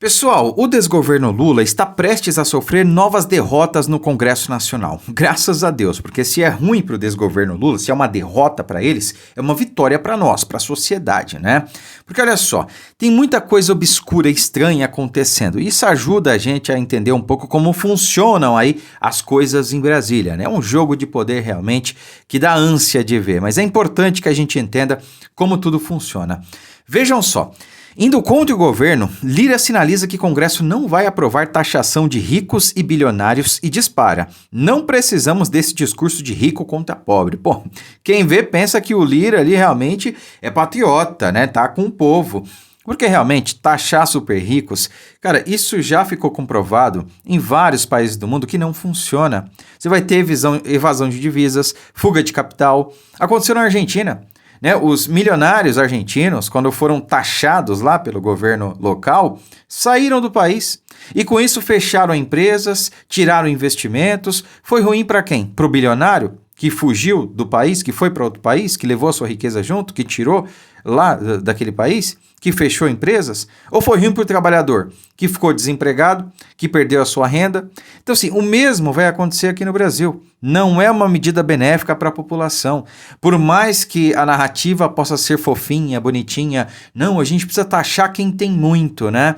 Pessoal, o desgoverno Lula está prestes a sofrer novas derrotas no Congresso Nacional. Graças a Deus, porque se é ruim para o desgoverno Lula, se é uma derrota para eles, é uma vitória para nós, para a sociedade, né? Porque olha só, tem muita coisa obscura e estranha acontecendo. E isso ajuda a gente a entender um pouco como funcionam aí as coisas em Brasília, né? É um jogo de poder realmente que dá ânsia de ver, mas é importante que a gente entenda como tudo funciona. Vejam só. Indo contra o governo, Lira sinaliza que o Congresso não vai aprovar taxação de ricos e bilionários e dispara. Não precisamos desse discurso de rico contra pobre. Pô, quem vê pensa que o Lira ali realmente é patriota, né? Tá com o povo. Porque realmente taxar super ricos, cara, isso já ficou comprovado em vários países do mundo que não funciona. Você vai ter evasão de divisas, fuga de capital. Aconteceu na Argentina. Né, os milionários argentinos, quando foram taxados lá pelo governo local, saíram do país e com isso fecharam empresas, tiraram investimentos. Foi ruim para quem? Para o bilionário que fugiu do país, que foi para outro país, que levou a sua riqueza junto, que tirou lá daquele país, que fechou empresas? Ou foi ruim para o trabalhador que ficou desempregado, que perdeu a sua renda? Então, assim, o mesmo vai acontecer aqui no Brasil. Não é uma medida benéfica para a população. Por mais que a narrativa possa ser fofinha, bonitinha, não, a gente precisa taxar quem tem muito, né?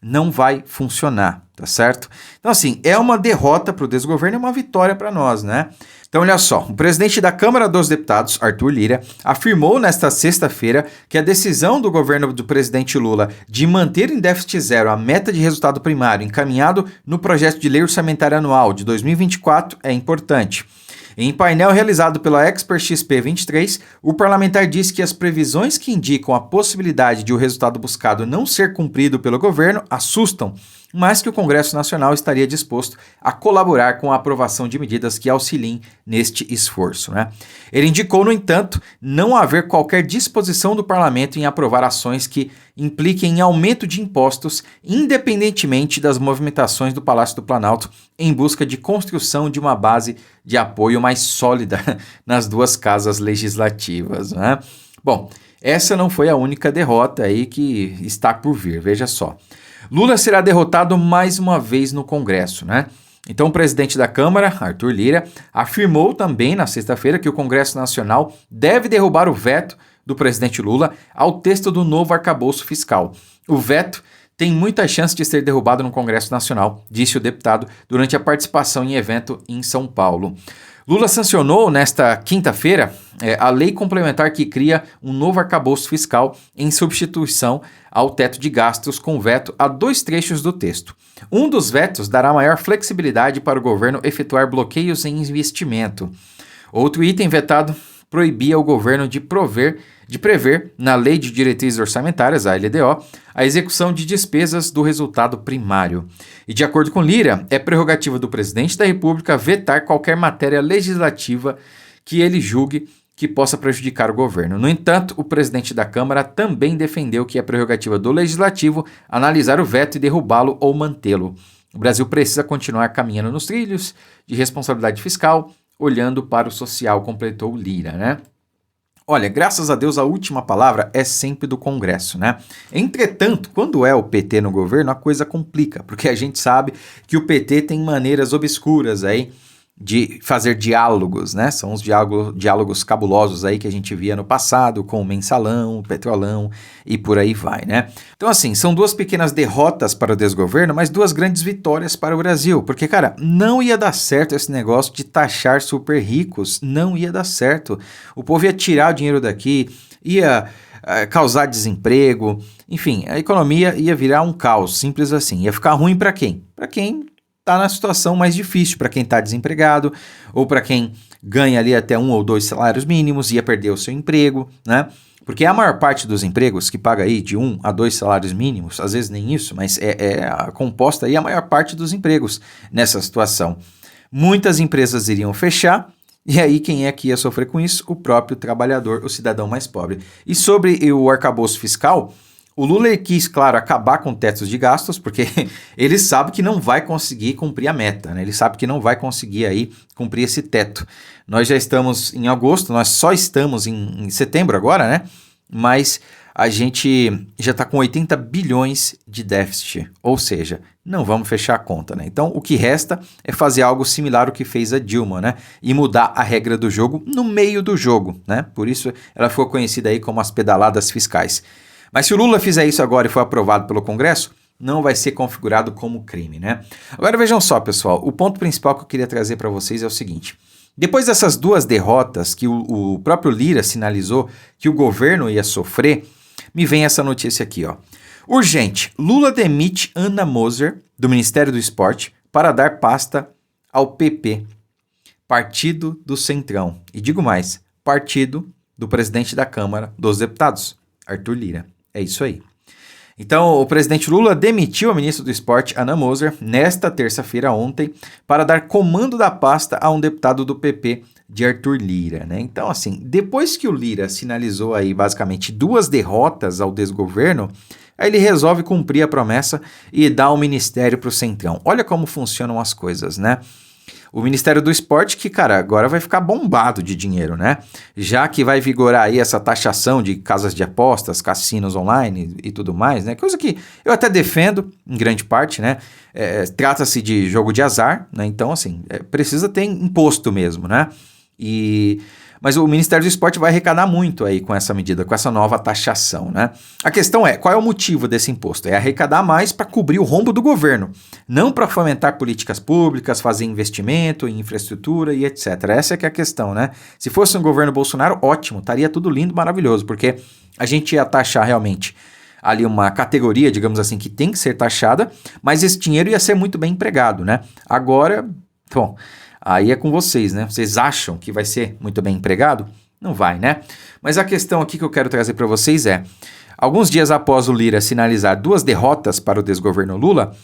Não vai funcionar, tá certo? Então, assim, é uma derrota para o desgoverno e uma vitória para nós, né? Então, olha só, o presidente da Câmara dos Deputados, Arthur Lira, afirmou nesta sexta-feira que a decisão do governo do presidente Lula de manter em déficit zero a meta de resultado primário encaminhado no projeto de lei orçamentária anual de 2024 é importante. Em painel realizado pela Expert XP23, o parlamentar disse que as previsões que indicam a possibilidade de o resultado buscado não ser cumprido pelo governo assustam, mas que o Congresso Nacional estaria disposto a colaborar com a aprovação de medidas que auxiliem neste esforço, né? Ele indicou, no entanto, não haver qualquer disposição do parlamento em aprovar ações que impliquem em aumento de impostos, independentemente das movimentações do Palácio do Planalto em busca de construção de uma base de apoio mais sólida nas duas casas legislativas, né? Bom, essa não foi a única derrota aí que está por vir, veja só. Lula será derrotado mais uma vez no Congresso, né? Então, o presidente da Câmara, Arthur Lira, afirmou também na sexta-feira que o Congresso Nacional deve derrubar o veto do presidente Lula ao texto do novo arcabouço fiscal. O veto tem muita chance de ser derrubado no Congresso Nacional, disse o deputado durante a participação em evento em São Paulo. Lula sancionou nesta quinta-feira a lei complementar que cria um novo arcabouço fiscal em substituição ao teto de gastos com veto a dois trechos do texto. Um dos vetos dará maior flexibilidade para o governo efetuar bloqueios em investimento. Outro item vetado proibia o governo de prever, na Lei de Diretrizes Orçamentárias, a LDO, a execução de despesas do resultado primário. E, de acordo com Lira, é prerrogativa do presidente da República vetar qualquer matéria legislativa que ele julgue que possa prejudicar o governo. No entanto, o presidente da Câmara também defendeu que é prerrogativa do Legislativo analisar o veto e derrubá-lo ou mantê-lo. O Brasil precisa continuar caminhando nos trilhos de responsabilidade fiscal, olhando para o social, completou Lira, né? Olha, graças a Deus a última palavra é sempre do Congresso, né? Entretanto, quando é o PT no governo, a coisa complica, porque a gente sabe que o PT tem maneiras obscuras aí de fazer diálogos, né? São os diálogos cabulosos aí que a gente via no passado com o Mensalão, o Petrolão e por aí vai, né? Então, assim, são duas pequenas derrotas para o desgoverno, mas duas grandes vitórias para o Brasil, porque, cara, não ia dar certo esse negócio de taxar super ricos, não ia dar certo. O povo ia tirar o dinheiro daqui, ia causar desemprego, enfim, a economia ia virar um caos, simples assim. Ia ficar ruim para quem? Para quem está na situação mais difícil, para quem está desempregado ou para quem ganha ali até 1 ou 2 salários mínimos, ia perder o seu emprego, né? Porque a maior parte dos empregos que paga aí de 1 a 2 salários mínimos, às vezes nem isso, mas é composta aí a maior parte dos empregos nessa situação. Muitas empresas iriam fechar, e aí quem é que ia sofrer com isso? O próprio trabalhador, o cidadão mais pobre. E sobre o arcabouço fiscal, o Lula quis, claro, acabar com tetos de gastos, porque ele sabe que não vai conseguir cumprir a meta, né? Ele sabe que não vai conseguir aí cumprir esse teto. Nós já estamos em agosto, nós só estamos em setembro agora, né? Mas a gente já está com 80 bilhões de déficit, ou seja, não vamos fechar a conta, né? Então, o que resta é fazer algo similar ao que fez a Dilma, né? E mudar a regra do jogo no meio do jogo, né? Por isso, ela ficou conhecida aí como as pedaladas fiscais. Mas se o Lula fizer isso agora e for aprovado pelo Congresso, não vai ser configurado como crime, né? Agora vejam só, pessoal, o ponto principal que eu queria trazer para vocês é o seguinte. Depois dessas duas derrotas que o próprio Lira sinalizou que o governo ia sofrer, me vem essa notícia aqui, ó. Urgente, Lula demite Ana Moser, do Ministério do Esporte, para dar pasta ao PP, Partido do Centrão. E digo mais, partido do presidente da Câmara dos Deputados, Arthur Lira. É isso aí. Então, o presidente Lula demitiu a ministra do Esporte, Ana Moser, nesta terça-feira, ontem, para dar comando da pasta a um deputado do PP, de Arthur Lira, né? Então, assim, depois que o Lira sinalizou aí, basicamente, duas derrotas ao desgoverno, aí ele resolve cumprir a promessa e dar o ministério para o Centrão. Olha como funcionam as coisas, né? O Ministério do Esporte que, cara, agora vai ficar bombado de dinheiro, né? Já que vai vigorar aí essa taxação de casas de apostas, cassinos online e tudo mais, né? Coisa que eu até defendo, em grande parte, né? Trata-se de jogo de azar, né? Então, assim, precisa ter imposto mesmo, né? Mas o Ministério do Esporte vai arrecadar muito aí com essa medida, com essa nova taxação, né? A questão é, qual é o motivo desse imposto? É arrecadar mais para cobrir o rombo do governo, não para fomentar políticas públicas, fazer investimento em infraestrutura e etc. Essa é que é a questão, né? Se fosse um governo Bolsonaro, ótimo, estaria tudo lindo, maravilhoso, porque a gente ia taxar realmente ali uma categoria, digamos assim, que tem que ser taxada, mas esse dinheiro ia ser muito bem empregado, né? Agora, bom, aí é com vocês, né? Vocês acham que vai ser muito bem empregado? Não vai, né? Mas a questão aqui que eu quero trazer para vocês é, alguns dias após o Lira sinalizar duas derrotas para o desgoverno Lula,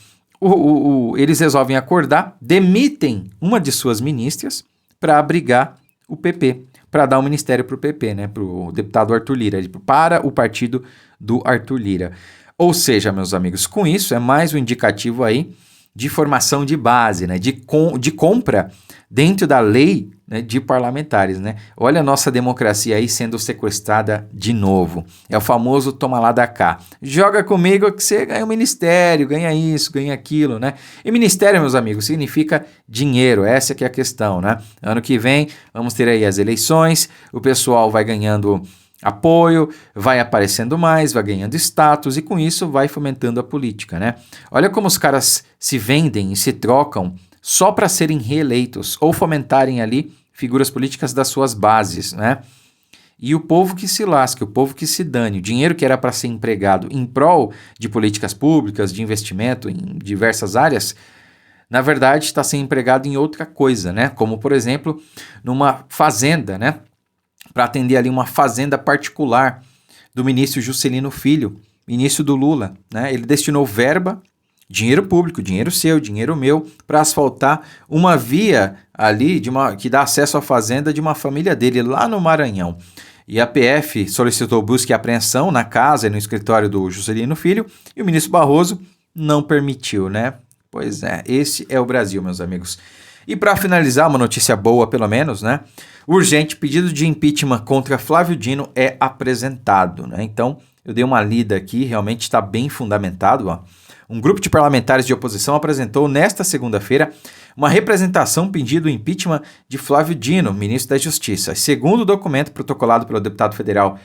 eles resolvem acordar, demitem uma de suas ministras para abrigar o PP, para dar o ministério para o PP, né? Para o deputado Arthur Lira, para o partido do Arthur Lira. Ou seja, meus amigos, com isso é mais um indicativo aí de formação de base, né, de compra dentro da lei, né, de parlamentares, né? Olha a nossa democracia aí sendo sequestrada de novo. É o famoso toma lá da cá. Joga comigo que você ganha um ministério, ganha isso, ganha aquilo, né? E ministério, meus amigos, significa dinheiro. Essa que é a questão, né? Ano que vem vamos ter aí as eleições, o pessoal vai ganhando apoio, vai aparecendo mais, vai ganhando status e com isso vai fomentando a política, né? Olha como os caras se vendem e se trocam só para serem reeleitos ou fomentarem ali figuras políticas das suas bases, né? E o povo que se lasque, o povo que se dane, o dinheiro que era para ser empregado em prol de políticas públicas, de investimento em diversas áreas, na verdade está sendo empregado em outra coisa, né? Como, por exemplo, numa fazenda, né? Para atender ali uma fazenda particular do ministro Juscelino Filho, ministro do Lula, né? Ele destinou verba, dinheiro público, dinheiro seu, dinheiro meu, para asfaltar uma via ali que dá acesso à fazenda de uma família dele lá no Maranhão. E a PF solicitou busca e apreensão na casa e no escritório do Juscelino Filho e o ministro Barroso não permitiu, né? Pois é, esse é o Brasil, meus amigos. E para finalizar, uma notícia boa pelo menos, né? Urgente pedido de impeachment contra Flávio Dino é apresentado, né? Então, eu dei uma lida aqui, realmente está bem fundamentado, ó. Um grupo de parlamentares de oposição apresentou nesta segunda-feira uma representação pedindo o impeachment de Flávio Dino, ministro da Justiça. Segundo o documento protocolado pelo deputado federal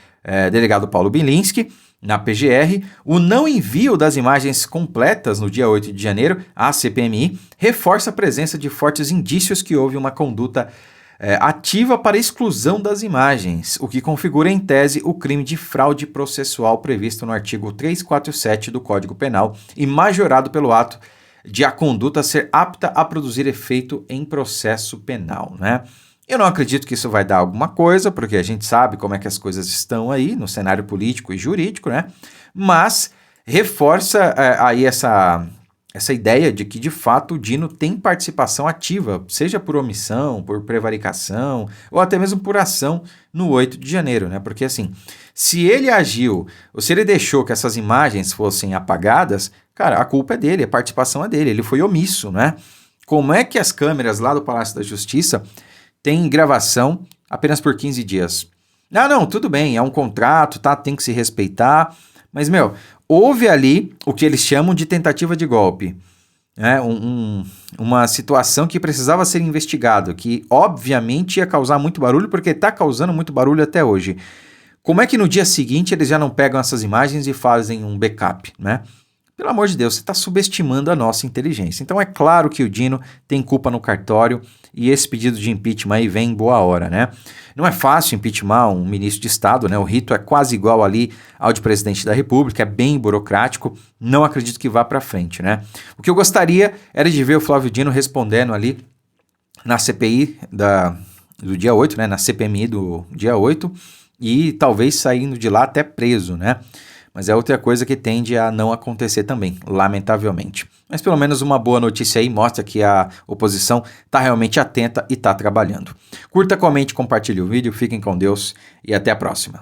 delegado Paulo Bilinski, na PGR, o não envio das imagens completas no dia 8 de janeiro à CPMI reforça a presença de fortes indícios que houve uma conduta ativa para exclusão das imagens, o que configura em tese o crime de fraude processual previsto no artigo 347 do Código Penal e majorado pelo ato de a conduta ser apta a produzir efeito em processo penal, né? Eu não acredito que isso vai dar alguma coisa, porque a gente sabe como é que as coisas estão aí no cenário político e jurídico, né? Mas reforça aí essa ideia de que, de fato, o Dino tem participação ativa, seja por omissão, por prevaricação, ou até mesmo por ação no 8 de janeiro, né? Porque, assim, se ele agiu, ou se ele deixou que essas imagens fossem apagadas, cara, a culpa é dele, a participação é dele, ele foi omisso, né? Como é que as câmeras lá do Palácio da Justiça têm gravação apenas por 15 dias? Ah, não, tudo bem, é um contrato, tá? Tem que se respeitar. Mas, meu, houve ali o que eles chamam de tentativa de golpe. Né? Uma situação que precisava ser investigado, que obviamente ia causar muito barulho, porque está causando muito barulho até hoje. Como é que no dia seguinte eles já não pegam essas imagens e fazem um backup, né? Pelo amor de Deus, você está subestimando a nossa inteligência. Então é claro que o Dino tem culpa no cartório e esse pedido de impeachment aí vem em boa hora, né? Não é fácil impeachment um ministro de Estado, né? O rito é quase igual ali ao de presidente da República, é bem burocrático, não acredito que vá para frente, né? O que eu gostaria era de ver o Flávio Dino respondendo ali na CPI do dia 8, né? Na CPMI do dia 8 e talvez saindo de lá até preso, né? Mas é outra coisa que tende a não acontecer também, lamentavelmente. Mas pelo menos uma boa notícia aí mostra que a oposição está realmente atenta e está trabalhando. Curta, comente, compartilhe o vídeo, fiquem com Deus e até a próxima.